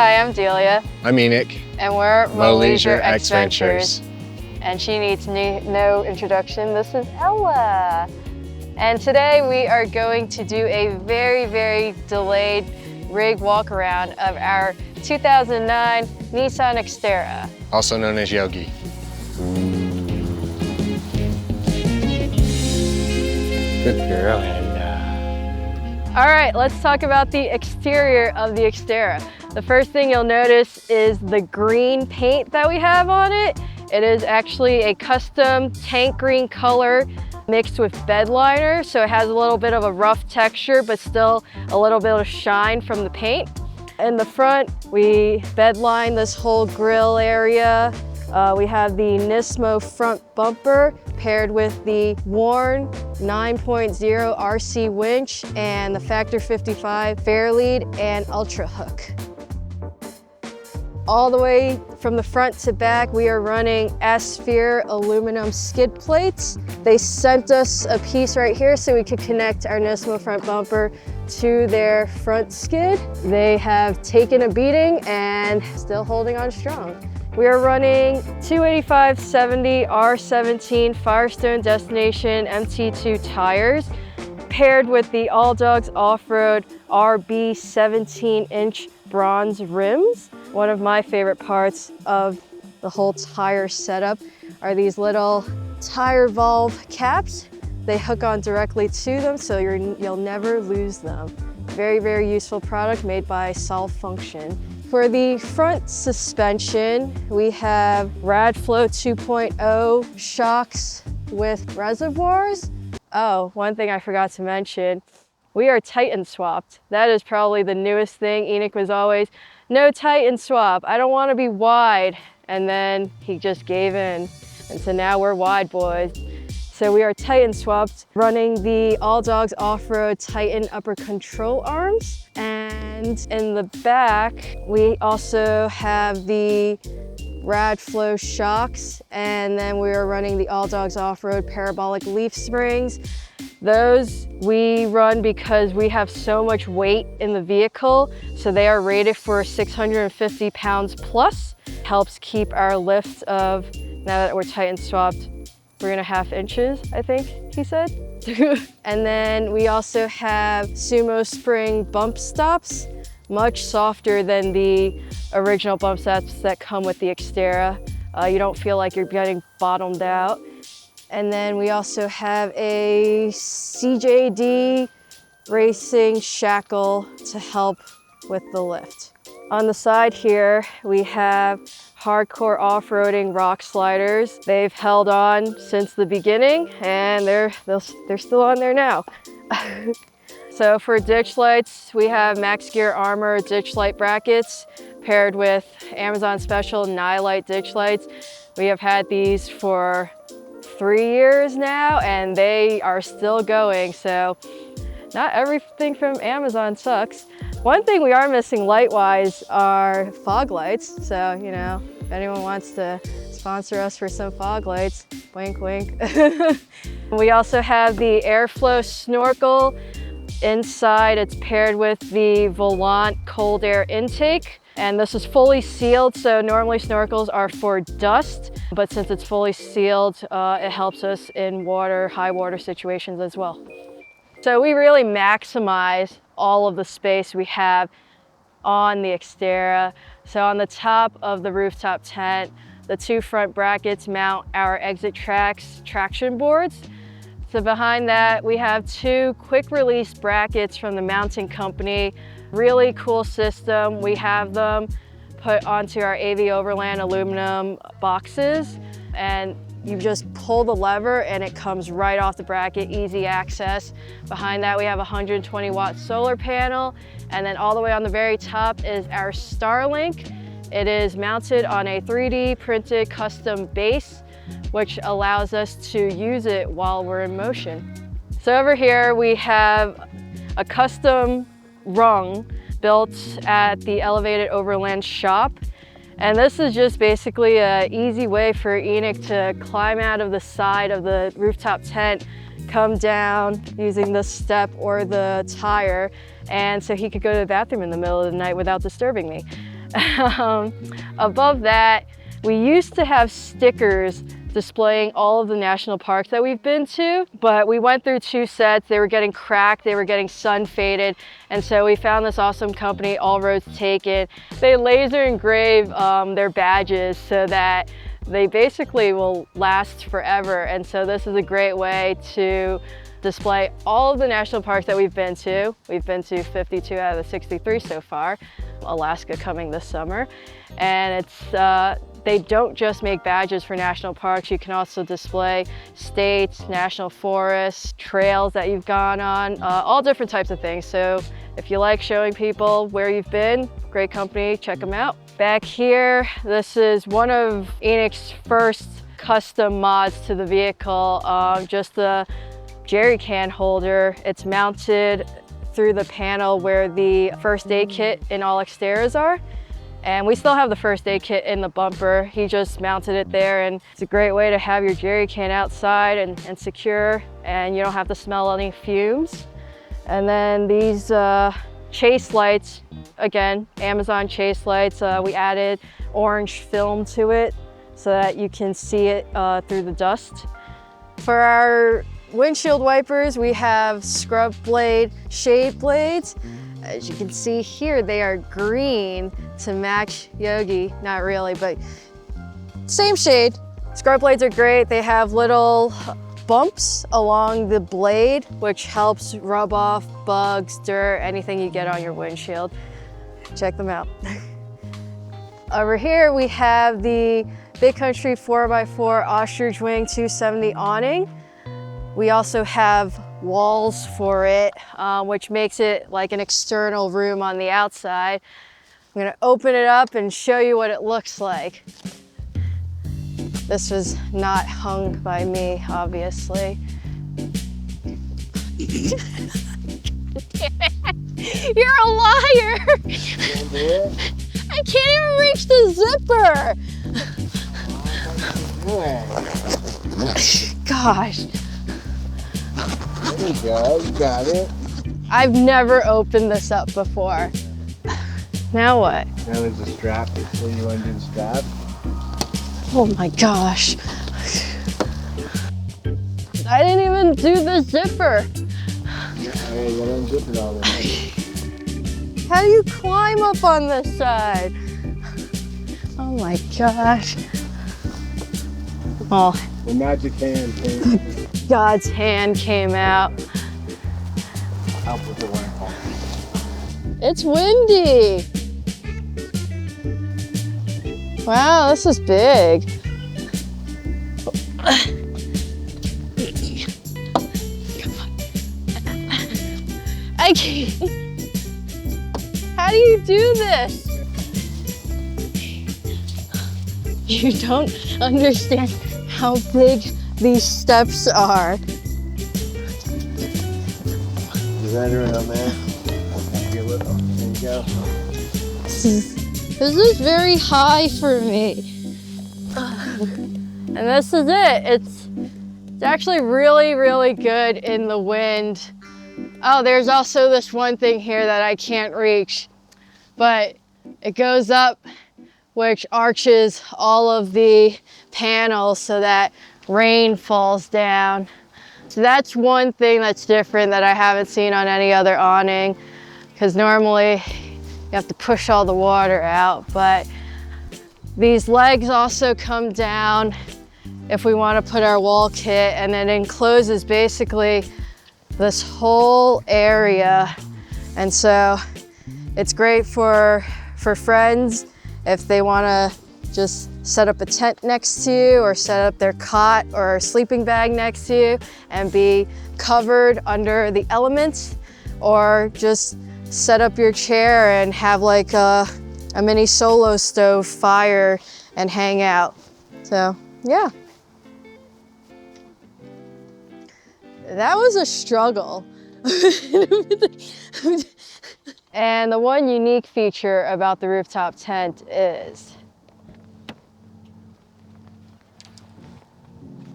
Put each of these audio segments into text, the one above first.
Hi, I'm Delia. I'm Enoch. And we're Leisure X Ventures. And she needs no introduction. This is Ella. And today we are going to do a very delayed rig walk around of our 2009 Nissan Xterra. Also known as Yogi. Good girl, All right, let's talk about the exterior of the Xterra. The first thing you'll notice is the green paint that we have on it. It is actually a custom tank green color mixed with bed liner, so it has a little bit of a rough texture, but still a little bit of shine from the paint. In the front, we bed line this whole grille area. We have the Nismo front bumper paired with the worn 9.0 RC winch and the Factor 55 Fairlead and Ultra hook. All the way from the front to back, we are running Asphere aluminum skid plates. They sent us a piece right here so we could connect our Nismo front bumper to their front skid. They have taken a beating and still holding on strong. We are running 285/70 R17 Firestone Destination MT2 tires paired with the All Dogs Off-Road RB 17-inch bronze rims. One of my favorite parts of the whole tire setup are these little tire valve caps. They hook on directly to them, so you'll never lose them. Very useful product made by Solve Function. For the front suspension, we have Radflow 2.0 shocks with reservoirs. Oh, one thing I forgot to mention, we are Titan swapped. That is probably the newest thing. Enoch was always, no Titan swap, I don't want to be wide. And then he just gave in. And so now we're wide boys. So we are Titan swapped, running the All Dogs Off-Road Titan upper control arms. And in the back, we also have the Radflow shocks, and then we are running the All Dogs Off-Road parabolic leaf springs. Those we run because we have so much weight in the vehicle, so they are rated for 650 pounds plus. Helps keep our lift of, now that we're Titan swapped, 3.5 inches, I think he said. And then we also have Sumo spring bump stops, much softer than the original bump stops that come with the Xterra. You don't feel like you're getting bottomed out. And then we also have a CJD racing shackle to help with the lift. On the side here, we have hardcore off-roading rock sliders. They've held on since the beginning, and they're still on there now. So for ditch lights, we have Max Gear Armor ditch light brackets paired with Amazon Special Nightlight ditch lights. We have had these for 3 years now, and they are still going, so not everything from Amazon sucks. One thing we are missing light-wise are fog lights, so, you know, if anyone wants to sponsor us for some fog lights, wink, wink. We also have the Airflow snorkel. Inside, it's paired with the Volant cold air intake. And this is fully sealed, so normally snorkels are for dust, but since it's fully sealed, it helps us in high water situations as well. So we really maximize all of the space we have on the Xterra. So on the top of the rooftop tent, the 2 front brackets mount our exit tracks traction boards. So behind that, we have 2 quick release brackets from the mounting company. Really cool system. We have them put onto our AV Overland aluminum boxes, and you just pull the lever and it comes right off the bracket, easy access. Behind that, we have a 120-watt solar panel, and then all the way on the very top is our Starlink. It is mounted on a 3D printed custom base, which allows us to use it while we're in motion. So over here, we have a custom rung built at the Elevated Overland shop. And this is just basically an easy way for Enoch to climb out of the side of the rooftop tent, come down using the step or the tire, and so he could go to the bathroom in the middle of the night without disturbing me. Above that, we used to have stickers displaying all of the national parks that we've been to, but we went through 2 sets. They were getting cracked, they were getting sun faded, and so we found this awesome company, All Roads Taken. They laser engrave their badges so that they basically will last forever, and so this is a great way to display all of the national parks that we've been to. We've been to 52 out of the 63 so far, Alaska coming this summer, and it's they don't just make badges for national parks. You can also display states, national forests, trails that you've gone on, all different types of things. So if you like showing people where you've been, great company, check them out. Back here, this is one of Awning's first custom mods to the vehicle, just the jerry can holder. It's mounted through the panel where the first aid kit in all Xterras are. And we still have the first aid kit in the bumper. He just mounted it there, and it's a great way to have your jerry can outside and secure, and you don't have to smell any fumes. And then these chase lights, again, Amazon chase lights, we added orange film to it so that you can see it through the dust. For our windshield wipers, we have scrub blade shade blades. As you can see here, they are green to match Yogi. Not really, but same shade. Scrub blades are great. They have little bumps along the blade, which helps rub off bugs, dirt, anything you get on your windshield. Check them out. Over here, we have the Big Country 4x4 ostrich wing 270 awning. We also have walls for it, which makes it like an external room on the outside. I'm gonna open it up and show you what it looks like. This was not hung by me, obviously. You're a liar! I can't even reach the zipper! Gosh. There you go, you got it. I've never opened this up before. Now what? Now there's a strap. So you want to do the strap? Oh my gosh. I didn't even do the zipper. Hey, you gotta unzip it already. How do you climb up on this side? Oh my gosh. Oh, The magic hand came. God's hand came out. Help with the wind. It's windy. Wow, this is big. I can't. How do you do this? You don't understand how big these steps are. Is that around there? Feel it. There you go. This is very high for me. And this is it. It's actually really, really good in the wind. Oh, there's also this one thing here that I can't reach, but it goes up, which arches all of the panels so that rain falls down. So that's one thing that's different that I haven't seen on any other awning, because normally you have to push all the water out, but these legs also come down if we want to put our wall kit, and it encloses basically this whole area. And so it's great for friends if they want to just set up a tent next to you, or set up their cot or sleeping bag next to you and be covered under the elements, or just set up your chair and have like a mini solo stove fire and hang out. So yeah, that was a struggle. And the one unique feature about the rooftop tent is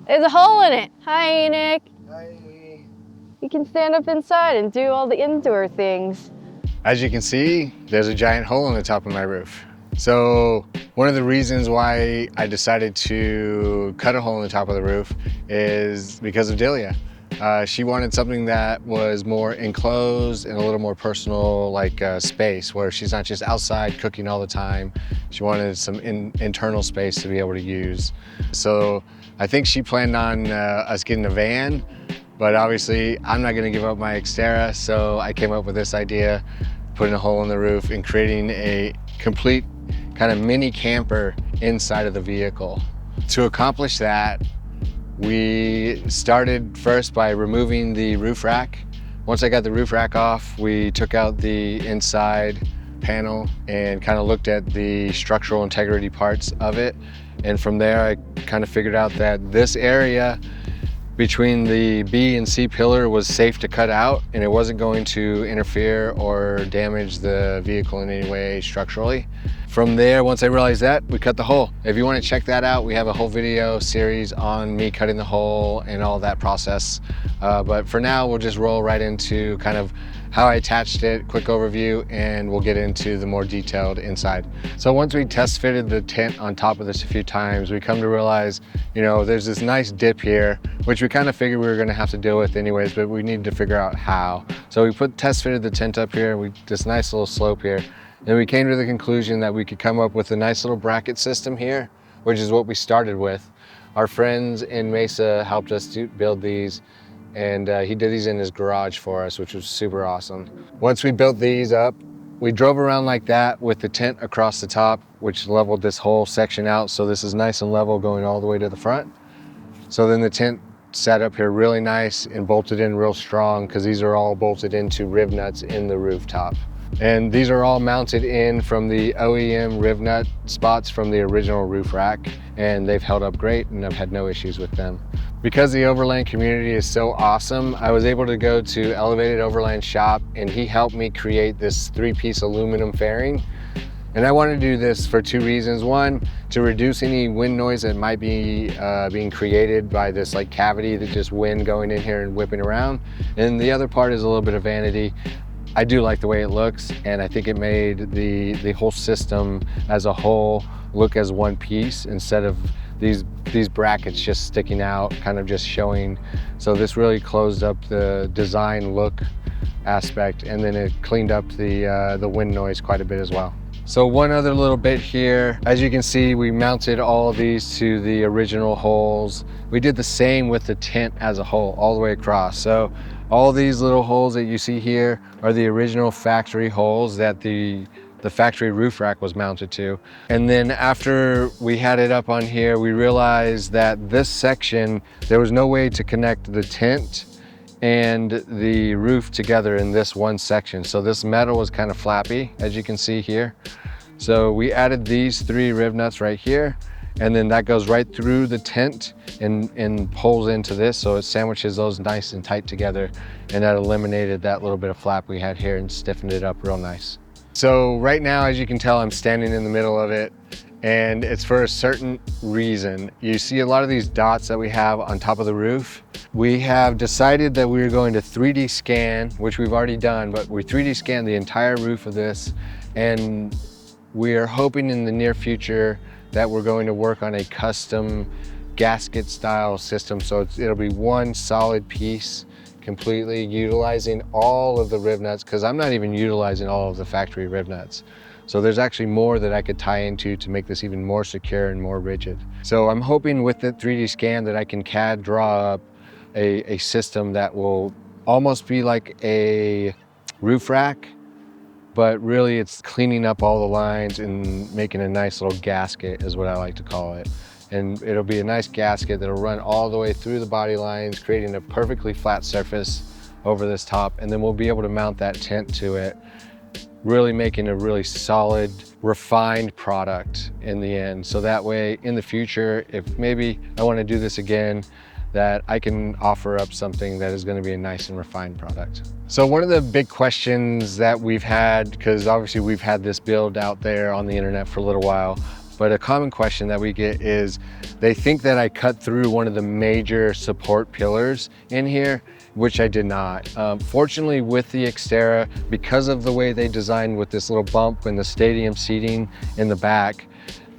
there's a hole in it. Hi, Nick. Hi. You can stand up inside and do all the indoor things. As you can see, there's a giant hole in the top of my roof. So one of the reasons why I decided to cut a hole in the top of the roof is because of Delia. She wanted something that was more enclosed and a little more personal, like space, where she's not just outside cooking all the time. She wanted some internal space to be able to use. So I think she planned on us getting a van, but obviously I'm not gonna give up my Xterra, so I came up with this idea, putting a hole in the roof and creating a complete kind of mini camper inside of the vehicle. To accomplish that, we started first by removing the roof rack. Once I got the roof rack off, we took out the inside panel and kind of looked at the structural integrity parts of it. And from there, I kind of figured out that this area between the B and C pillar was safe to cut out, and it wasn't going to interfere or damage the vehicle in any way structurally. From there, once I realized that, we cut the hole. If you want to check that out, we have a whole video series on me cutting the hole and all that process. But for now, we'll just roll right into kind of how I attached it, quick overview, and we'll get into the more detailed inside. So once we test fitted the tent on top of this a few times, we come to realize, you know, there's this nice dip here, which we kind of figured we were gonna have to deal with anyways, but we needed to figure out how. So we test fitted the tent up here, this nice little slope here, and we came to the conclusion that we could come up with a nice little bracket system here, which is what we started with. Our friends in Mesa helped us to build these, and he did these in his garage for us, which was super awesome. Once we built these up, we drove around like that with the tent across the top, which leveled this whole section out. So this is nice and level going all the way to the front. So then the tent sat up here really nice and bolted in real strong, because these are all bolted into rib nuts in the rooftop. And these are all mounted in from the OEM rib nut spots from the original roof rack, and they've held up great and I've had no issues with them. Because the Overland community is so awesome, I was able to go to Elevated Overland shop, and he helped me create this 3-piece aluminum fairing. And I wanted to do this for 2 reasons. One, to reduce any wind noise that might be being created by this like cavity, that just wind going in here and whipping around. And the other part is a little bit of vanity. I do like the way it looks, and I think it made the whole system as a whole look as one piece instead of these brackets just sticking out, kind of just showing. So this really closed up the design look aspect, and then it cleaned up the wind noise quite a bit as well. So one other little bit here, as you can see, we mounted all of these to the original holes. We did the same with the tent as a whole, all the way across. So all these little holes that you see here are the original factory holes that the factory roof rack was mounted to. And then after we had it up on here, we realized that this section, there was no way to connect the tent and the roof together in this one section. So this metal was kind of flappy, as you can see here. So we added these 3 rib nuts right here, and then that goes right through the tent and pulls into this, so it sandwiches those nice and tight together, and that eliminated that little bit of flap we had here and stiffened it up real nice. So right now, as you can tell, I'm standing in the middle of it, and it's for a certain reason. You see a lot of these dots that we have on top of the roof. We have decided that we're going to 3D scan, which we've already done, but we 3D scanned the entire roof of this, and we are hoping in the near future that we're going to work on a custom gasket style system. So it'll be one solid piece, completely utilizing all of the rib nuts, because I'm not even utilizing all of the factory rib nuts. So there's actually more that I could tie into to make this even more secure and more rigid. So I'm hoping with the 3D scan that I can CAD draw up a system that will almost be like a roof rack, but really it's cleaning up all the lines and making a nice little gasket is what I like to call it. And it'll be a nice gasket that'll run all the way through the body lines, creating a perfectly flat surface over this top. And then we'll be able to mount that tent to it, really making a really solid, refined product in the end. So that way in the future, if maybe I want to do this again, that I can offer up something that is going to be a nice and refined product. So one of the big questions that we've had, because obviously we've had this build out there on the internet for a little while, but a common question that we get is they think that I cut through one of the major support pillars in here, which I did not. Fortunately with the Xterra, because of the way they designed with this little bump and the stadium seating in the back,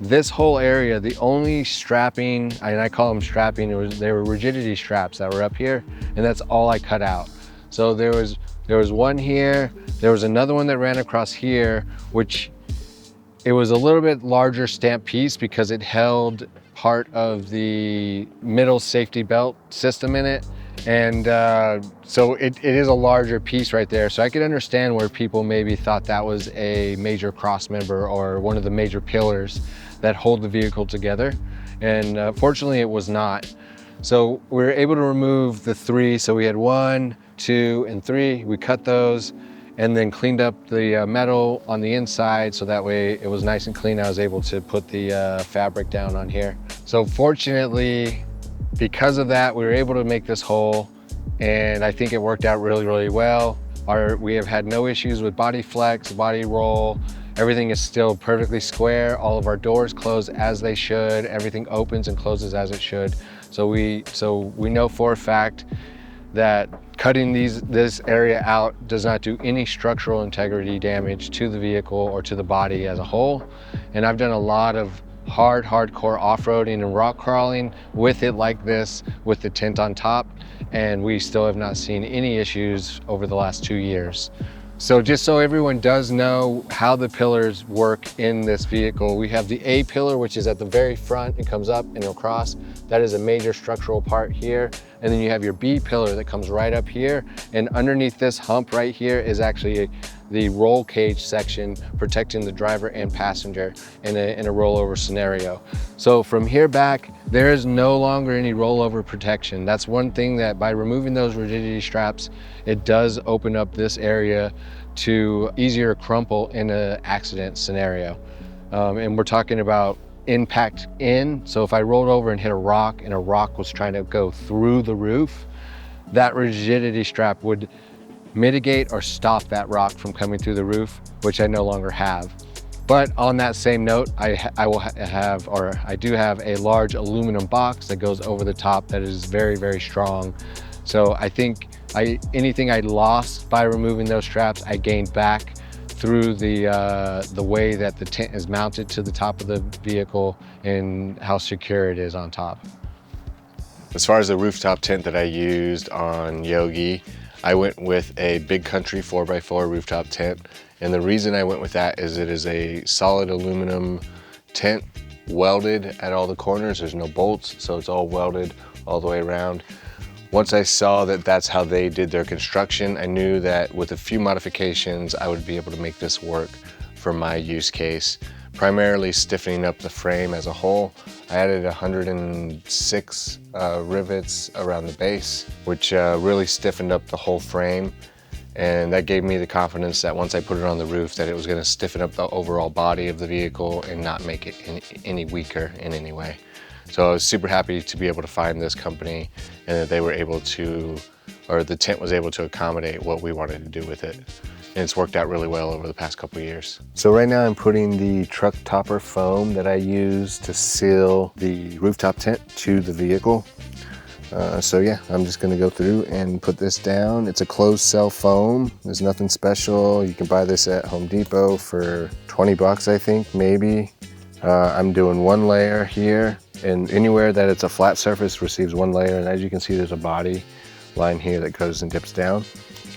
this whole area, the only strapping, and I call them strapping, they were rigidity straps that were up here, and that's all I cut out. So there was one here, there was another one that ran across here, which it was a little bit larger stamp piece because it held part of the middle safety belt system in it. And so it is a larger piece right there. So I could understand where people maybe thought that was a major cross member or one of the major pillars that hold the vehicle together. And fortunately it was not. So we were able to remove the 3. So we had 1, 2, and 3. We cut those and then cleaned up the metal on the inside so that way it was nice and clean. I was able to put the fabric down on here. So fortunately, because of that, we were able to make this hole, and I think it worked out really, really well. We have had no issues with body flex, body roll. Everything is still perfectly square. All of our doors close as they should. Everything opens and closes as it should. So we know for a fact that cutting this area out does not do any structural integrity damage to the vehicle or to the body as a whole. And I've done a lot of hardcore off-roading and rock crawling with it like this, with the tint on top, and we still have not seen any issues over the last 2 years. So just so everyone does know how the pillars work in this vehicle, we have the A pillar, which is at the very front. It comes up and across. That is a major structural part here. And then you have your B pillar that comes right up here. And underneath this hump right here is actually the roll cage section protecting the driver and passenger in a rollover scenario. So from here back, there is no longer any rollover protection. That's one thing that by removing those rigidity straps, it does open up this area to easier crumple in an accident scenario. And we're talking about impact in. So if I rolled over and hit a rock and a rock was trying to go through the roof, that rigidity strap would mitigate or stop that rock from coming through the roof, which I no longer have. But on that same note, I do have a large aluminum box that goes over the top that is very, very strong. So I think anything I lost by removing those straps, I gained back through the way that the tent is mounted to the top of the vehicle and how secure it is on top. As far as the rooftop tent that I used on Yogi, I went with a Big Country 4x4 rooftop tent. And the reason I went with that is it is a solid aluminum tent, welded at all the corners. There's no bolts, so it's all welded all the way around. Once I saw that that's how they did their construction, I knew that with a few modifications, I would be able to make this work for my use case. Primarily stiffening up the frame as a whole. I added 106 rivets around the base, which really stiffened up the whole frame. And that gave me the confidence that once I put it on the roof, that it was gonna stiffen up the overall body of the vehicle and not make it any weaker in any way. So I was super happy to be able to find this company and that they were able to, or the tent was able to accommodate what we wanted to do with it. And it's worked out really well over the past couple of years. So right now I'm putting the truck topper foam that I use to seal the rooftop tent to the vehicle. So yeah, I'm just gonna go through and put this down. It's a closed cell foam. There's nothing special. You can buy this at Home Depot for 20 bucks, I think, maybe. I'm doing 1 layer here, and anywhere that it's a flat surface receives 1 layer. And as you can see, there's a body line here that goes and dips down.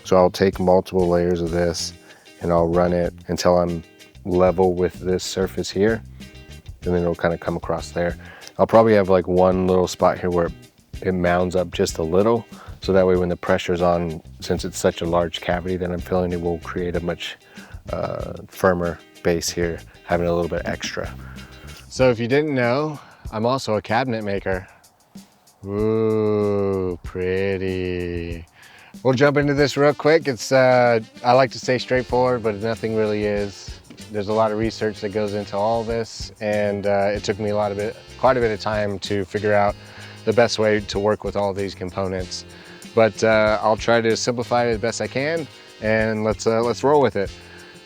So I'll take multiple layers of this and I'll run it until I'm level with this surface here. And then it'll kind of come across there. I'll probably have like 1 little spot here where it mounds up just a little. So that way when the pressure's on, since it's such a large cavity that I'm filling, it will create a much firmer base here, having a little bit extra. So if you didn't know, I'm also a cabinet maker. Ooh, pretty. We'll jump into this real quick. It's I like to say straightforward, but nothing really is. There's a lot of research that goes into all this, and it took me quite a bit of time to figure out the best way to work with all these components. But I'll try to simplify it as best I can, and let's roll with it.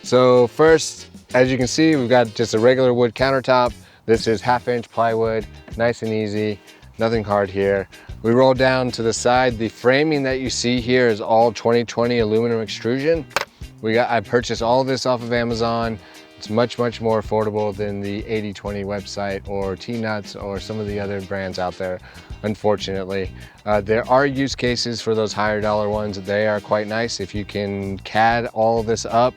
So first, as you can see, we've got just a regular wood countertop. This is 1/2 inch plywood, nice and easy. nothing hard here. We roll down to the side. The framing that you see here is all 2020 aluminum extrusion. I purchased all this off of Amazon. It's much, much more affordable than the 80/20 website or T-Nuts or some of the other brands out there, unfortunately. There are use cases for those higher dollar ones. They are quite nice. If you can CAD all this up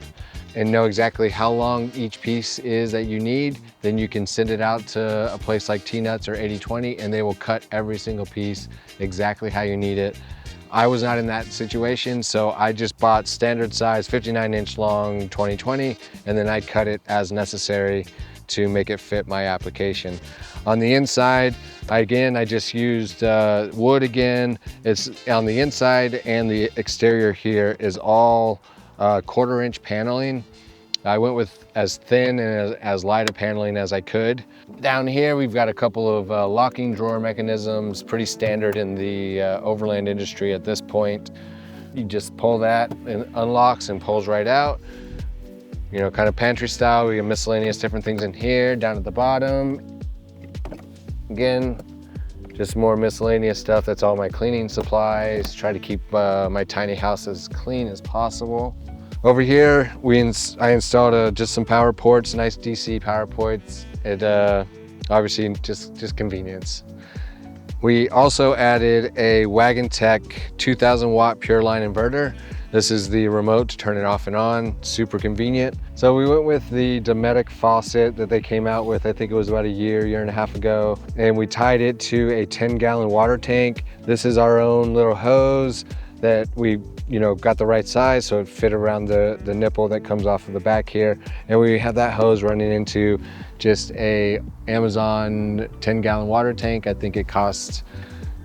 and know exactly how long each piece is that you need, then you can send it out to a place like T-Nuts or 80/20 and they will cut every single piece exactly how you need it. I was not in that situation, so I just bought standard size 59-inch long 20/20 and then I cut it as necessary to make it fit my application. On the inside, I just used wood again. It's on the inside, and the exterior here is all 1/4-inch paneling. I went with as thin and as light a paneling as I could. Down here, we've got a couple of locking drawer mechanisms, pretty standard in the Overland industry at this point. You just pull that and unlocks and pulls right out. You know, kind of pantry style. We have miscellaneous different things in here. Down at the bottom, again, just more miscellaneous stuff. That's all my cleaning supplies. Try to keep my tiny house as clean as possible. Over here, I installed just some power ports, nice DC power ports. It obviously just convenience. We also added a Wagon Tech 2000 watt pure line inverter. This is the remote to turn it off and on, super convenient. So we went with the Dometic faucet that they came out with, I think it was about a year and a half ago, and we tied it to a 10-gallon water tank. This is our own little hose that we got the right size so it fit around the nipple that comes off of the back here. And we have that hose running into just a Amazon 10-gallon water tank. I think it costs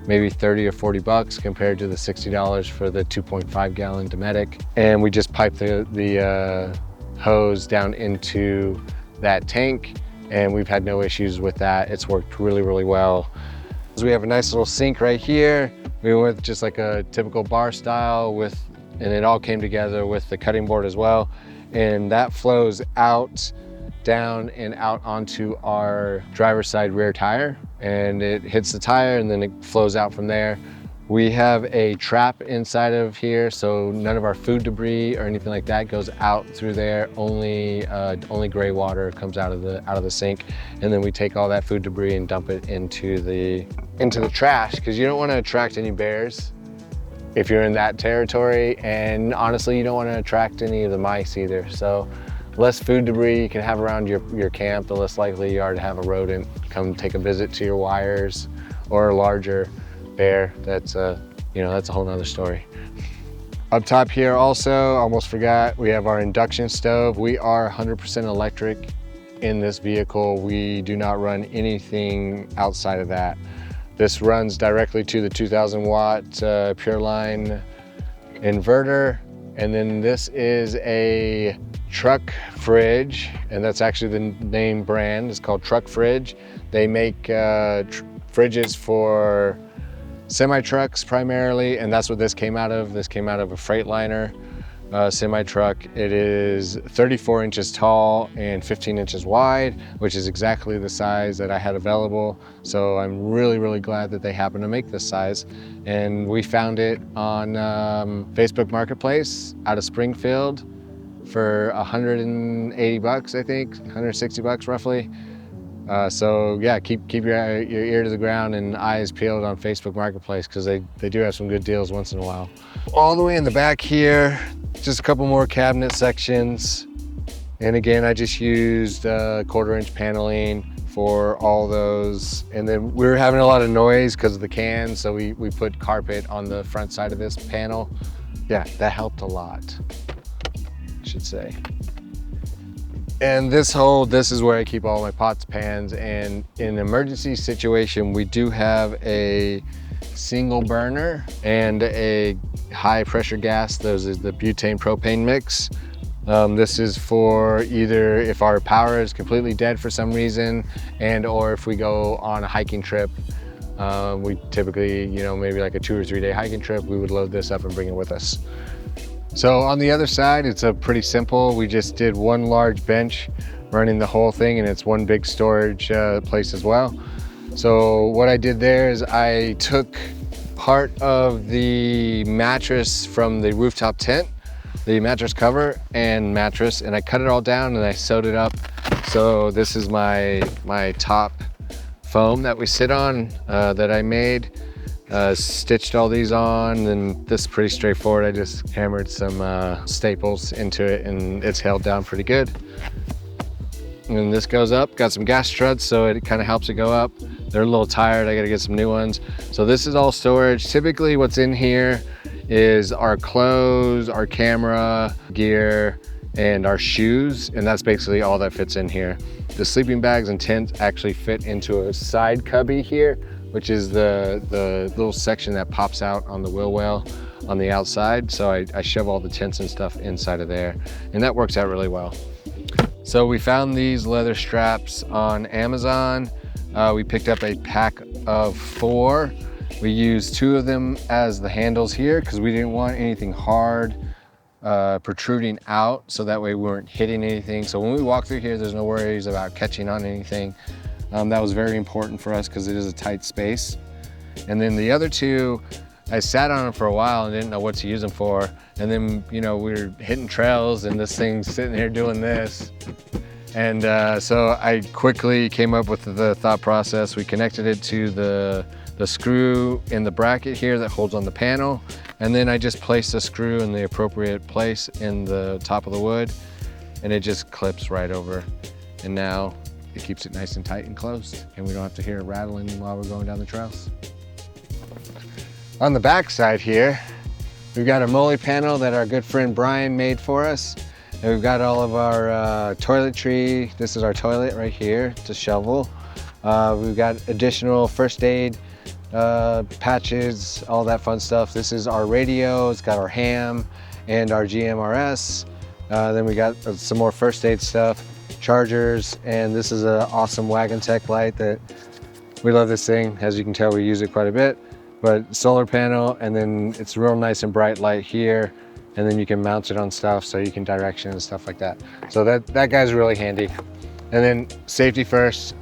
maybe 30 or 40 bucks compared to the $60 for the 2.5-gallon Dometic. And we just pipe the hose down into that tank, and we've had no issues with that. It's worked really, really well. So we have a nice little sink right here. We went with just like a typical bar style and it all came together with the cutting board as well. And that flows out, down and out onto our driver's side rear tire, and it hits the tire and then it flows out from there. We have a trap inside of here, so none of our food debris or anything like that goes out through there. Only gray water comes out of the sink, and then we take all that food debris and dump it into the trash, because you don't want to attract any bears if you're in that territory, and honestly, you don't want to attract any of the mice either. So less food debris you can have around your camp, the less likely you are to have a rodent come take a visit to your wires, or a larger bear. That's that's a whole nother story. Up top here also, almost forgot, we have our induction stove. We are 100% electric in this vehicle. We do not run anything outside of that. This runs directly to the 2000 watt pure line inverter. And then this is a truck fridge, and that's actually the name brand. It's called Truck Fridge. They make fridges for semi-trucks primarily, and that's what this came out of. This came out of a Freightliner semi-truck. It is 34 inches tall and 15 inches wide, which is exactly the size that I had available. So I'm really, really glad that they happened to make this size. And we found it on Facebook Marketplace out of Springfield for 180 bucks, I think, 160 bucks roughly. So yeah, keep your ear to the ground and eyes peeled on Facebook Marketplace, because they do have some good deals once in a while. All the way in the back here, just a couple more cabinet sections. And again, I just used 1/4-inch paneling for all those. And then we were having a lot of noise because of the cans, so we put carpet on the front side of this panel. Yeah, that helped a lot, I should say. And this is where I keep all my pots, pans, and in an emergency situation, we do have a single burner and a high pressure gas. Those is the butane propane mix. This is for either if our power is completely dead for some reason, or if we go on a hiking trip. We typically, maybe like a 2 or 3 day hiking trip, we would load this up and bring it with us. So on the other side, it's a pretty simple. We just did one large bench running the whole thing, and it's one big storage place as well. So what I did there is I took part of the mattress from the rooftop tent, the mattress cover and mattress, and I cut it all down and I sewed it up. So this is my top foam that we sit on that I made. Stitched all these on, and this is pretty straightforward. I just hammered some staples into it and it's held down pretty good. And this goes up, got some gas struts, so it kind of helps it go up. They're a little tired, I gotta get some new ones. So this is all storage. Typically what's in here is our clothes, our camera, gear, and our shoes, and that's basically all that fits in here. The sleeping bags and tent actually fit into a side cubby here, which is the little section that pops out on the wheel well on the outside. So I shove all the tents and stuff inside of there, and that works out really well. So we found these leather straps on Amazon. We picked up a pack of 4. We used 2 of them as the handles here because we didn't want anything hard protruding out, so that way we weren't hitting anything. So when we walk through here, there's no worries about catching on anything. That was very important for us because it is a tight space. And then the other 2, I sat on them for a while and didn't know what to use them for. And then, you know, we were hitting trails and this thing's sitting here doing this. And so I quickly came up with the thought process. We connected it to the screw in the bracket here that holds on the panel. And then I just placed the screw in the appropriate place in the top of the wood, and it just clips right over. And now it keeps it nice and tight and closed, and we don't have to hear it rattling while we're going down the trails. On the back side here, we've got a Molly panel that our good friend Brian made for us. And we've got all of our toiletry. This is our toilet right here to shovel. We've got additional first aid patches, all that fun stuff. This is our radio. It's got our ham and our GMRS. Then we got some more first aid stuff, chargers, and this is an awesome Wagon Tech light that we love this thing. As you can tell, we use it quite a bit. But solar panel, and then it's real nice and bright light here, and then you can mount it on stuff so you can direction and stuff like that. So that guy's really handy. And then safety first.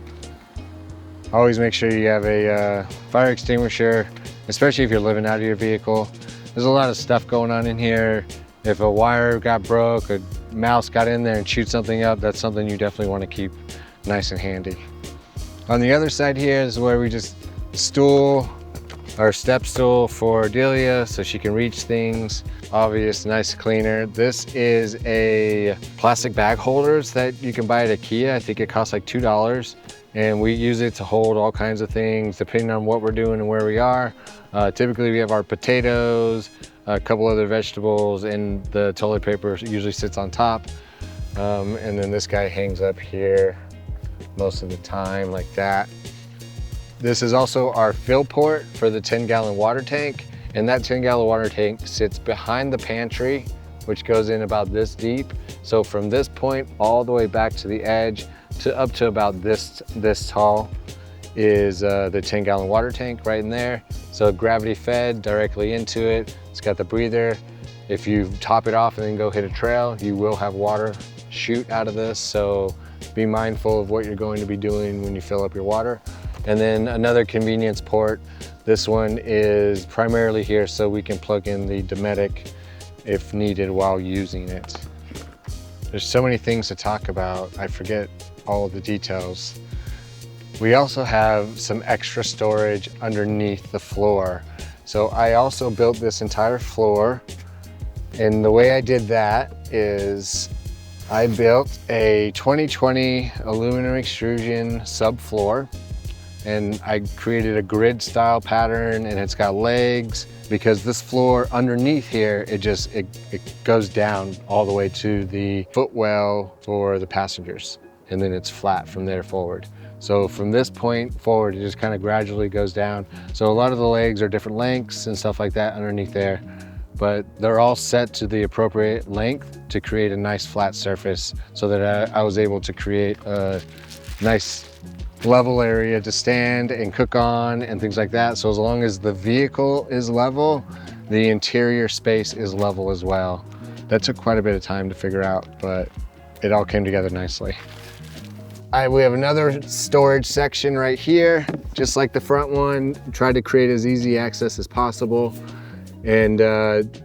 Always make sure you have a fire extinguisher, especially if you're living out of your vehicle. There's a lot of stuff going on in here. If a wire got broke, a mouse got in there and chewed something up, that's something you definitely want to keep nice and handy. On the other side here is where we just stool, our step stool for Delia so she can reach things. Obvious, nice cleaner. This is a plastic bag holders that you can buy at IKEA. I think it costs like $2. And we use it to hold all kinds of things depending on what we're doing and where we are. Typically we have our potatoes, a couple other vegetables, and the toilet paper usually sits on top. And then this guy hangs up here most of the time like that. This is also our fill port for the 10-gallon water tank. And that 10-gallon water tank sits behind the pantry, which goes in about this deep. So from this point all the way back to the edge to up to about this tall is the 10-gallon water tank right in there. So gravity fed directly into it. It's got the breather. If you top it off and then go hit a trail, you will have water shoot out of this. So be mindful of what you're going to be doing when you fill up your water. And then another convenience port. This one is primarily here so we can plug in the Dometic if needed while using it. There's so many things to talk about, I forget all of the details. We also have some extra storage underneath the floor. So I also built this entire floor, and the way I did that is I built a 2020 aluminum extrusion subfloor, and I created a grid style pattern, and it's got legs because this floor underneath here, it goes down all the way to the footwell for the passengers, and then it's flat from there forward. So from this point forward, it just kind of gradually goes down. So a lot of the legs are different lengths and stuff like that underneath there, but they're all set to the appropriate length to create a nice flat surface so that I was able to create a nice level area to stand and cook on and things like that. So as long as the vehicle is level, the interior space is level as well. That took quite a bit of time to figure out, but it all came together nicely. We have another storage section right here, just like the front one. Tried to create as easy access as possible. And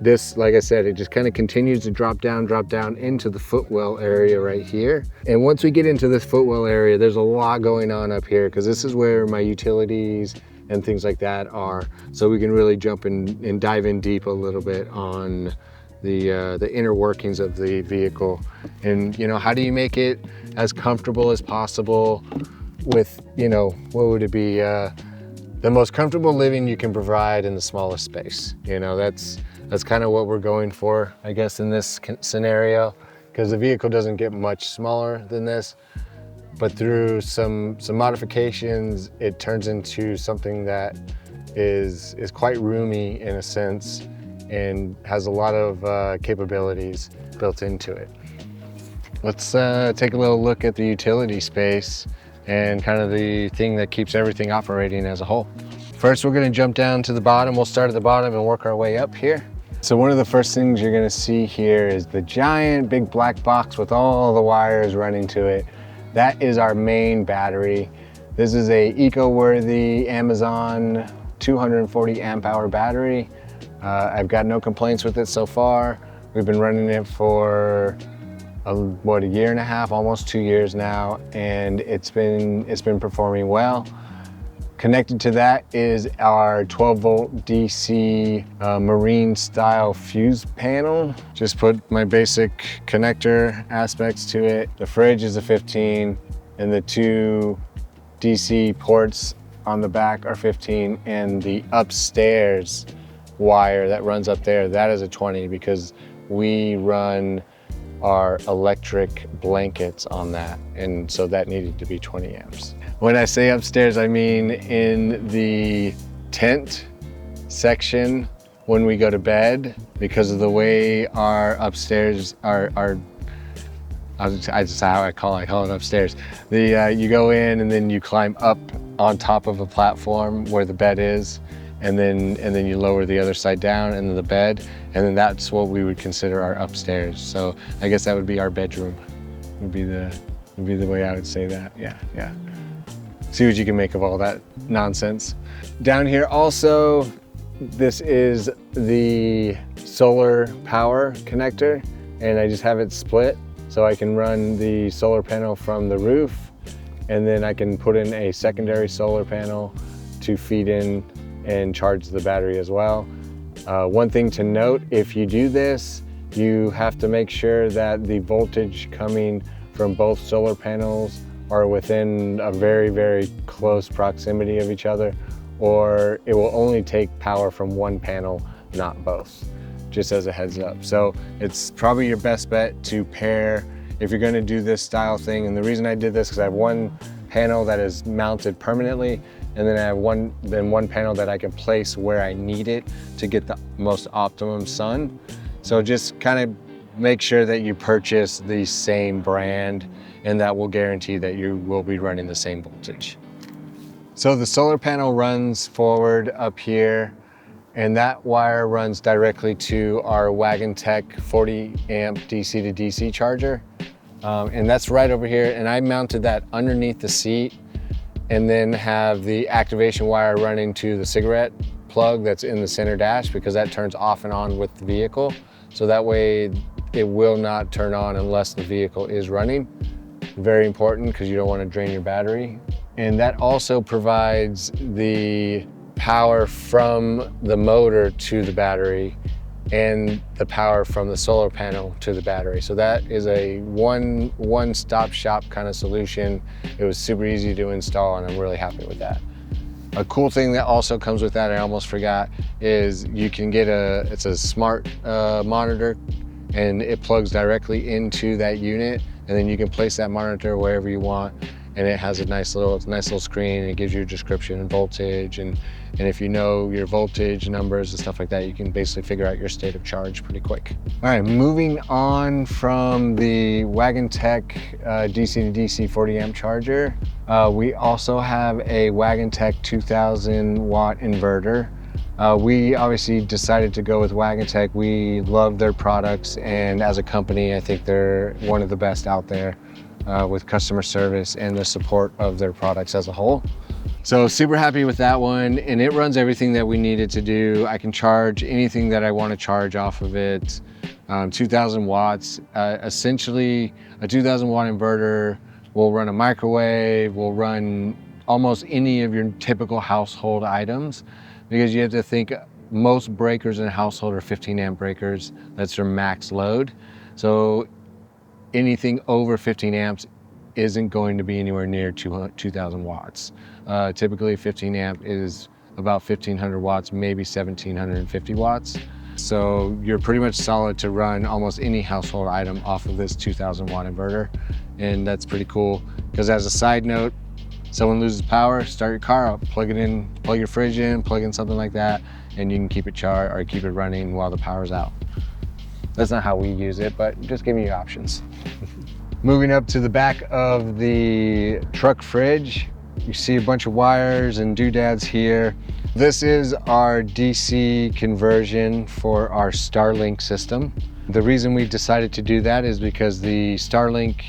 this, like I said, it just kind of continues to drop down into the footwell area right here. And once we get into this footwell area, there's a lot going on up here because this is where my utilities and things like that are. So we can really jump in and dive in deep a little bit on the inner workings of the vehicle. And, you know, how do you make it as comfortable as possible with, you know, what would it be? The most comfortable living you can provide in the smallest space. You know, that's kind of what we're going for, I guess, in this scenario, because the vehicle doesn't get much smaller than this, but through some modifications, it turns into something that is quite roomy in a sense and has a lot of capabilities built into it. Let's take a little look at the utility space and kind of the thing that keeps everything operating as a whole. First, we're gonna jump down to the bottom. We'll start at the bottom and work our way up here. So one of the first things you're gonna see here is the giant big black box with all the wires running to it. That is our main battery. This is a eco-worthy Amazon 240 amp hour battery. I've got no complaints with it so far. We've been running it for a year and a half, almost 2 years now, and it's been performing well. Connected to that is our 12-volt DC marine style fuse panel. Just put my basic connector aspects to it. The fridge is a 15, and the 2 DC ports on the back are 15, and the upstairs wire that runs up there, that is a 20, because we run our electric blankets on that, and so that needed to be 20 amps. When I say upstairs, I mean in the tent section when we go to bed, because of the way our upstairs that's how I call it upstairs. You go in and then you climb up on top of a platform where the bed is, and then you lower the other side down into the bed, and then that's what we would consider our upstairs. So I guess that would be our bedroom, would be the way I would say that. Yeah. See what you can make of all that nonsense. Down here also, this is the solar power connector, and I just have it split so I can run the solar panel from the roof, and then I can put in a secondary solar panel to feed in and charge the battery as well. One thing to note, if you do this, you have to make sure that the voltage coming from both solar panels are within a very, very close proximity of each other, or it will only take power from one panel, not both, just as a heads up. So it's probably your best bet to pair if you're gonna do this style thing. And the reason I did this is I have one panel that is mounted permanently, and then I have one panel that I can place where I need it to get the most optimum sun. So just kind of make sure that you purchase the same brand, and that will guarantee that you will be running the same voltage. So the solar panel runs forward up here, and that wire runs directly to our Wagon Tech 40 amp DC to DC charger. And that's right over here, and I mounted that underneath the seat, and then have the activation wire running to the cigarette plug that's in the center dash, because that turns off and on with the vehicle. So that way it will not turn on unless the vehicle is running. Very important, because you don't want to drain your battery. And that also provides the power from the motor to the battery and the power from the solar panel to the battery. So that is a one-stop shop kind of solution. It was super easy to install, and I'm really happy with that. A cool thing that also comes with that, I almost forgot, is you can get it's a smart monitor, and it plugs directly into that unit, and then you can place that monitor wherever you want, and it has a nice little screen, and it gives you a description and voltage, and if you know your voltage numbers and stuff like that, you can basically figure out your state of charge pretty quick. All right, moving on from the Wagon Tech DC to DC 40 amp charger, we also have a Wagon Tech 2000 watt inverter. We obviously decided to go with Wagon Tech. We love their products, and as a company, I think they're one of the best out there. with customer service and the support of their products as a whole. So super happy with that one, and it runs everything that we needed to do. I can charge anything that I want to charge off of it. 2000 watts, essentially a 2000 watt inverter will run a microwave, will run almost any of your typical household items, because you have to think most breakers in a household are 15 amp breakers. That's their max load. So anything over 15 amps isn't going to be anywhere near 2000 watts. Typically 15 amp is about 1500 watts, maybe 1750 watts. So you're pretty much solid to run almost any household item off of this 2000 watt inverter. And that's pretty cool, because as a side note, someone loses power, start your car up, plug it in, plug your fridge in, plug in something like that, and you can keep it charged or keep it running while the power's out. That's not how we use it, but just giving you options. Moving up to the back of the truck fridge, you see a bunch of wires and doodads here. This is our DC conversion for our Starlink system. The reason we decided to do that is because the Starlink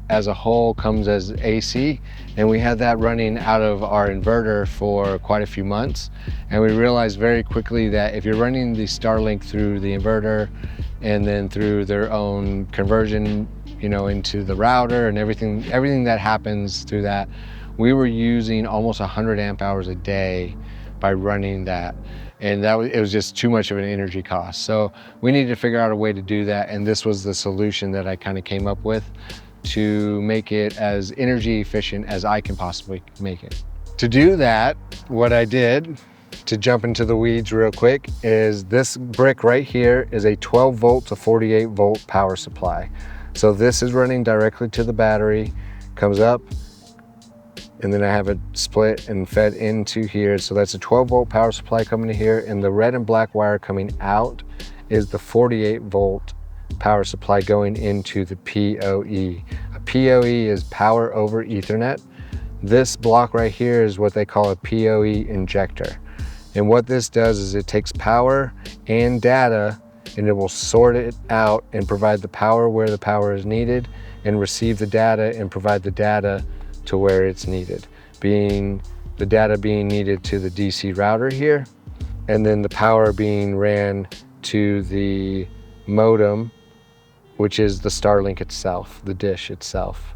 as a whole comes as AC, and we had that running out of our inverter for quite a few months. And we realized very quickly that if you're running the Starlink through the inverter and then through their own conversion, you know, into the router and everything that happens through that, we were using almost 100 amp hours a day by running that. And it was just too much of an energy cost. So we needed to figure out a way to do that. And this was the solution that I kind of came up with to make it as energy efficient as I can possibly make it. To do that, what I did, to jump into the weeds real quick, is this brick right here is a 12 volt to 48 volt power supply. So this is running directly to the battery, comes up, and then I have it split and fed into here. So that's a 12 volt power supply coming to here, and the red and black wire coming out is the 48 volt power supply going into the PoE. A PoE is power over Ethernet. This block right here is what they call a PoE injector. And what this does is it takes power and data, and it will sort it out and provide the power where the power is needed, and receive the data and provide the data to where it's needed, being the data being needed to the DC router here, and then the power being ran to the modem, which is the Starlink itself, the dish itself.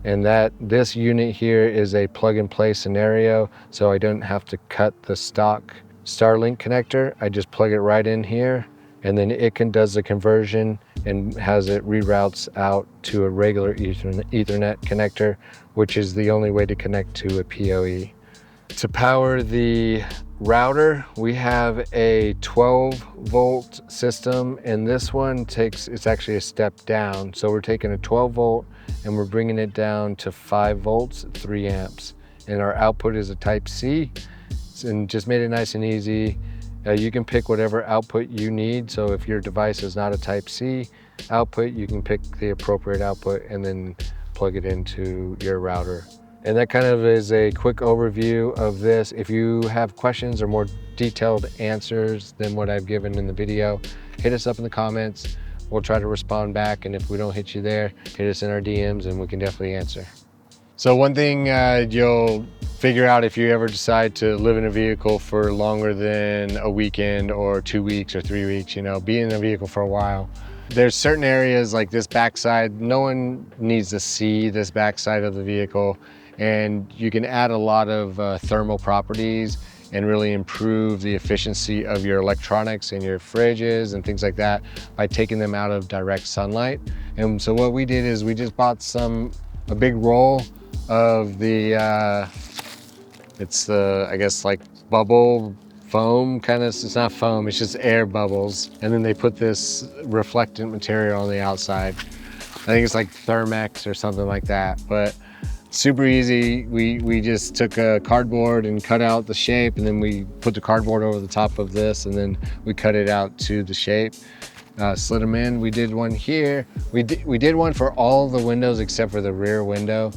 And this unit here is a plug and play scenario, so I don't have to cut the stock Starlink connector. I just plug it right in here, and then it does the conversion and has it reroutes out to a regular Ethernet connector, which is the only way to connect to a PoE. To power the router, we have a 12 volt system, and this one it's actually a step down. So we're taking a 12 volt and we're bringing it down to 5 volts, 3 amps. And our output is a type C, and just made it nice and easy. You can pick whatever output you need. So if your device is not a type C output, you can pick the appropriate output and then plug it into your router. And that kind of is a quick overview of this. If you have questions or more detailed answers than what I've given in the video, hit us up in the comments. We'll try to respond back. And if we don't hit you there, hit us in our DMs and we can definitely answer. So one thing you'll figure out if you ever decide to live in a vehicle for longer than a weekend or 2 weeks or 3 weeks, you know, be in a vehicle for a while. There's certain areas like this backside, no one needs to see this backside of the vehicle, and you can add a lot of thermal properties and really improve the efficiency of your electronics and your fridges and things like that by taking them out of direct sunlight. And so what we did is we just bought a big roll of the, it's the, I guess like bubble foam kind of, it's not foam, it's just air bubbles. And then they put this reflectant material on the outside. I think it's like Thermex or something like that, but super easy. We just took a cardboard and cut out the shape, and then we put the cardboard over the top of this, and then we cut it out to the shape, slid them in. We did one here. We did one for all the windows except for the rear window.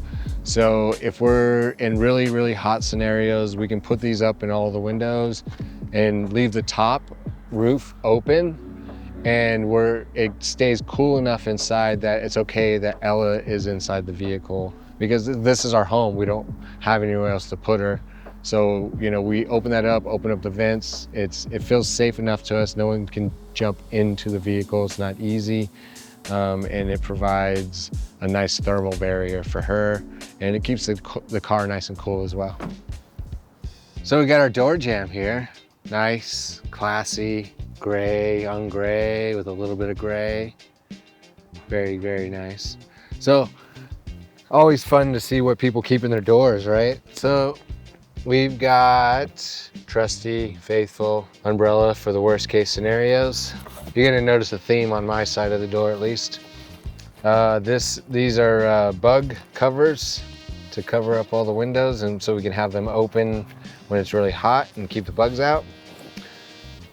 So if we're in really, really hot scenarios, we can put these up in all the windows and leave the top roof open. and it stays cool enough inside that it's okay that Ella is inside the vehicle, because this is our home. We don't have anywhere else to put her. So, you know, we open that up, open up the vents. It feels safe enough to us. No one can jump into the vehicle. It's not easy. And it provides a nice thermal barrier for her, and it keeps the car nice and cool as well. So we got our door jamb here. Nice, classy, gray on gray with a little bit of gray. Very, very nice. So always fun to see what people keep in their doors, right? So we've got trusty, faithful umbrella for the worst case scenarios. You're gonna notice a theme on my side of the door at least. These are bug covers to cover up all the windows, and so we can have them open when it's really hot and keep the bugs out.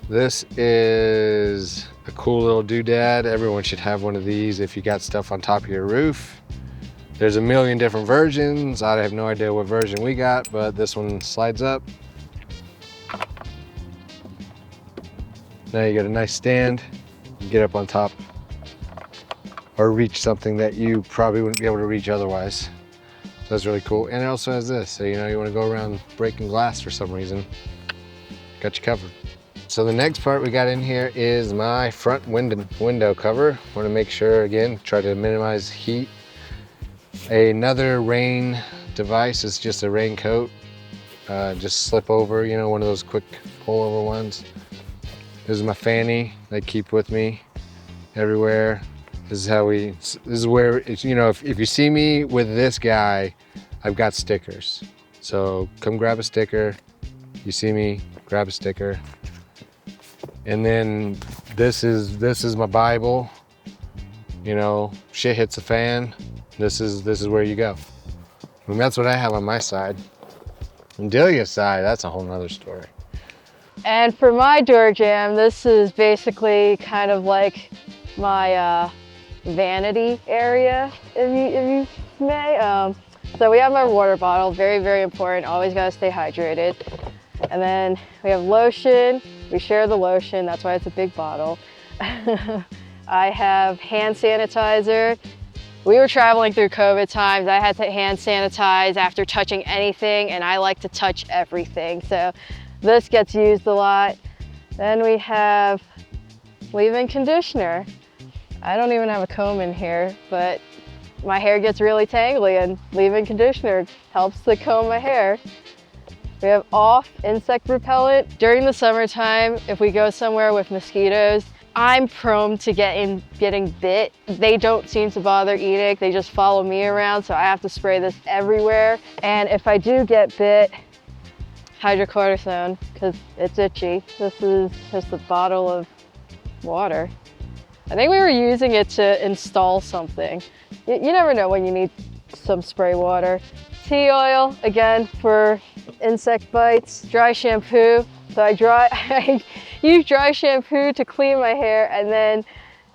This is a cool little doodad. Everyone should have one of these if you got stuff on top of your roof. There's a million different versions. I have no idea what version we got, but this one slides up. Now you got a nice stand. You can get up on top or reach something that you probably wouldn't be able to reach otherwise. So that's really cool. And it also has this, so you know you want to go around breaking glass for some reason, got you covered. So the next part we got in here is my front window cover. Want to make sure, again, try to minimize heat. Another rain device is just a raincoat. Just slip over, you know, one of those quick pull over ones. This is my fanny that I keep with me everywhere. This is where, it's, you know, if you see me with this guy, I've got stickers. So come grab a sticker. You see me, grab a sticker. And then this is my Bible. You know, shit hits the fan. This is where you go. And that's what I have on my side. On Delia's side, that's a whole nother story. And for my door jamb, this is basically kind of like my vanity area, if you may. So we have my water bottle, very, very important. Always gotta stay hydrated. And then we have lotion. We share the lotion, that's why it's a big bottle. I have hand sanitizer. We were traveling through COVID times. I had to hand sanitize after touching anything, and I like to touch everything. So this gets used a lot. Then we have leave-in conditioner. I don't even have a comb in here, but my hair gets really tangly, and leave-in conditioner helps to comb my hair. We have off insect repellent. During the summertime, if we go somewhere with mosquitoes, I'm prone to getting bit. They don't seem to bother eating. They just follow me around, so I have to spray this everywhere. And if I do get bit, hydrocortisone, because it's itchy. This is just a bottle of water. I think we were using it to install something. You never know when you need some spray water. Tea oil, again, for insect bites. Dry shampoo. So I use dry shampoo to clean my hair, and then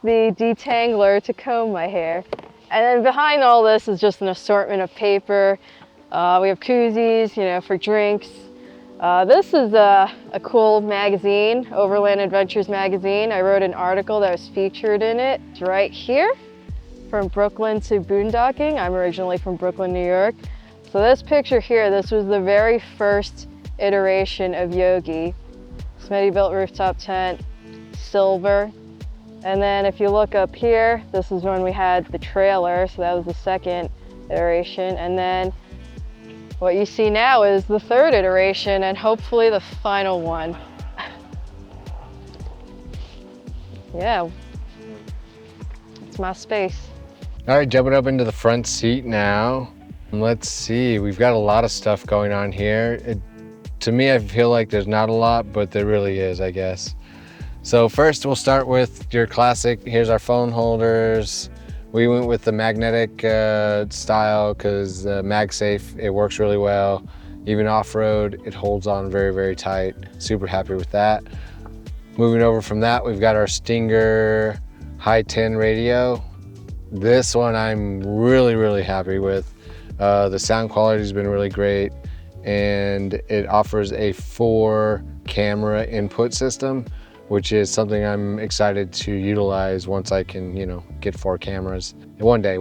the detangler to comb my hair. And then behind all this is just an assortment of paper. We have koozies, you know, for drinks. This is a cool magazine, Overland Adventures magazine. I wrote an article that was featured in it. It's right here, from Brooklyn to boondocking. I'm originally from Brooklyn, New York. So this picture here, this was the very first iteration of Yogi. Smitty built rooftop tent, silver. And then if you look up here, this is when we had the trailer, so that was the second iteration. And then what you see now is the third iteration, and hopefully the final one. Yeah, it's my space. All right, jumping up into the front seat now. Let's see, we've got a lot of stuff going on here. To me, I feel like there's not a lot, but there really is, I guess. So first we'll start with your classic, here's our phone holders. We went with the magnetic style because MagSafe, it works really well. Even off-road, it holds on very, very tight. Super happy with that. Moving over from that, we've got our Stinger High 10 radio. This one I'm really, really happy with. The sound quality has been really great, and it offers a 4 camera input system, which is something I'm excited to utilize once I can, you know, get 4 cameras. One day.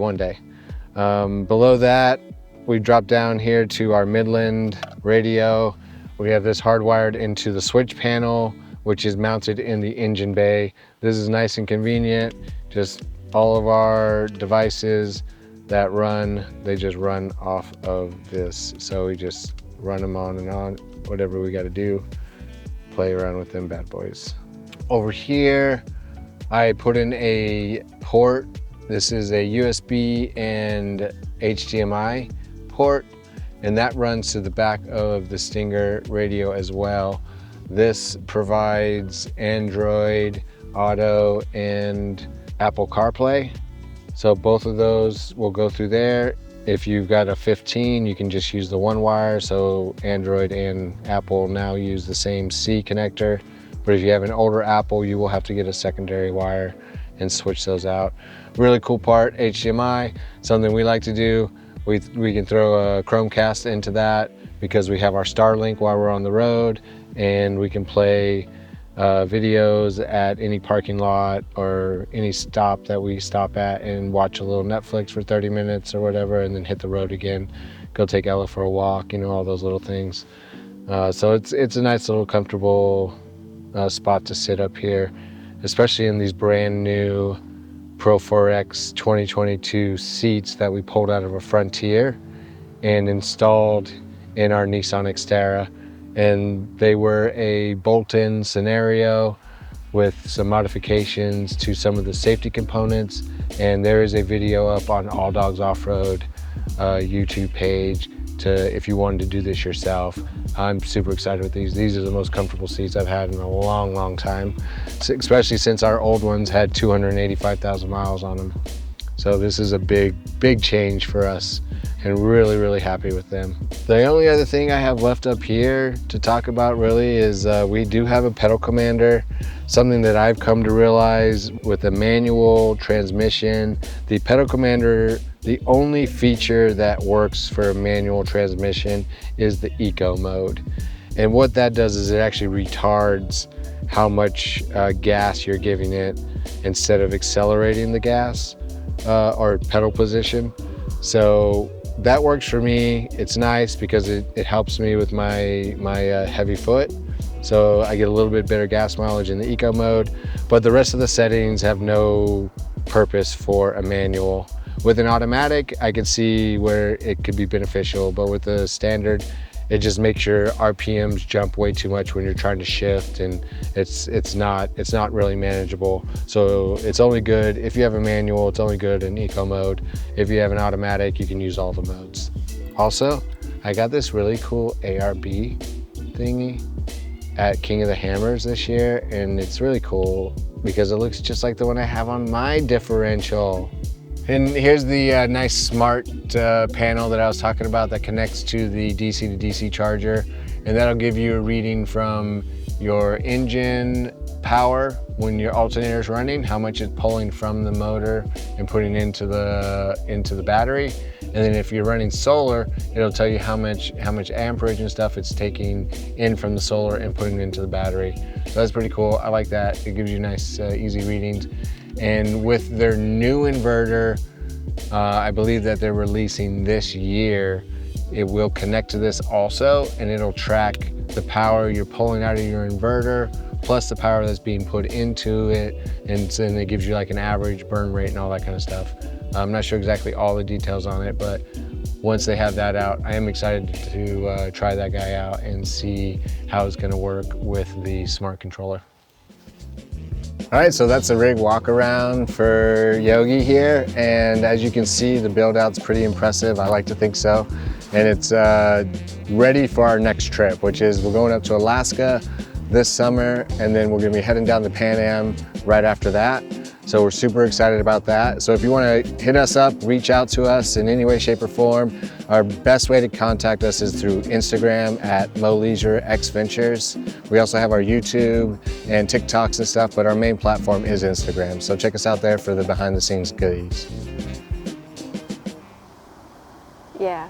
Below that, we drop down here to our Midland radio. We have this hardwired into the switch panel, which is mounted in the engine bay. This is nice and convenient. Just all of our devices that run, they just run off of this. So we just run them on and on, whatever we got to do, play around with them bad boys. Over here, I put in a port. This is a USB and HDMI port, and that runs to the back of the Stinger radio as well. This provides Android Auto and Apple CarPlay. So both of those will go through there. If you've got a 15, you can just use the one wire. So Android and Apple now use the same C connector. But if you have an older Apple, you will have to get a secondary wire and switch those out. Really cool part, HDMI, something we like to do. We can throw a Chromecast into that because we have our Starlink while we're on the road, and we can play videos at any parking lot or any stop that we stop at and watch a little Netflix for 30 minutes or whatever, and then hit the road again, go take Ella for a walk, you know, all those little things. So it's a nice little comfortable spot to sit up here, especially in these brand new Pro 4X 2022 seats that we pulled out of a Frontier and installed in our Nissan Xterra. And they were a bolt-in scenario with some modifications to some of the safety components. And there is a video up on All Dogs Off-Road YouTube page if you wanted to do this yourself. I'm super excited with these. These are the most comfortable seats I've had in a long, long time, especially since our old ones had 285,000 miles on them. So this is a big, big change for us, and really, really happy with them. The only other thing I have left up here to talk about really is we do have a pedal commander, something that I've come to realize with a manual transmission. The pedal commander, the only feature that works for a manual transmission is the eco mode. And what that does is it actually retards how much gas you're giving it instead of accelerating the gas or pedal position. So that works for me. It's nice because it helps me with my heavy foot. So I get a little bit better gas mileage in the eco mode, but the rest of the settings have no purpose for a manual. With an automatic, I can see where it could be beneficial, but with the standard, it just makes your RPMs jump way too much when you're trying to shift, and it's not really manageable. So it's only good if you have a manual. It's only good in eco mode. If you have an automatic, you can use all the modes. Also, I got this really cool ARB thingy at King of the Hammers this year, and it's really cool because it looks just like the one I have on my differential. And here's the nice smart panel that I was talking about that connects to the DC to DC charger, and that'll give you a reading from your engine power when your alternator is running, how much it's pulling from the motor and putting into the battery. And then if you're running solar, it'll tell you how much amperage and stuff it's taking in from the solar and putting it into the battery. So that's pretty cool. I like that. It gives you nice, easy readings. And with their new inverter, I believe that they're releasing this year, it will connect to this also, and it'll track the power you're pulling out of your inverter, plus the power that's being put into it, and then it gives you like an average burn rate and all that kind of stuff. I'm not sure exactly all the details on it, but once they have that out, I am excited to try that guy out and see how it's gonna work with the smart controller. All right, so that's a rig walk around for Yogi here. And as you can see, the build out's pretty impressive. I like to think so. And it's ready for our next trip, which is we're going up to Alaska this summer, and then we're gonna be heading down to Pan Am right after that. So we're super excited about that. So if you wanna hit us up, reach out to us in any way, shape, or form, our best way to contact us is through Instagram at MoLeisureXVentures. We also have our YouTube and TikToks and stuff, but our main platform is Instagram. So check us out there for the behind the scenes goodies. Yeah.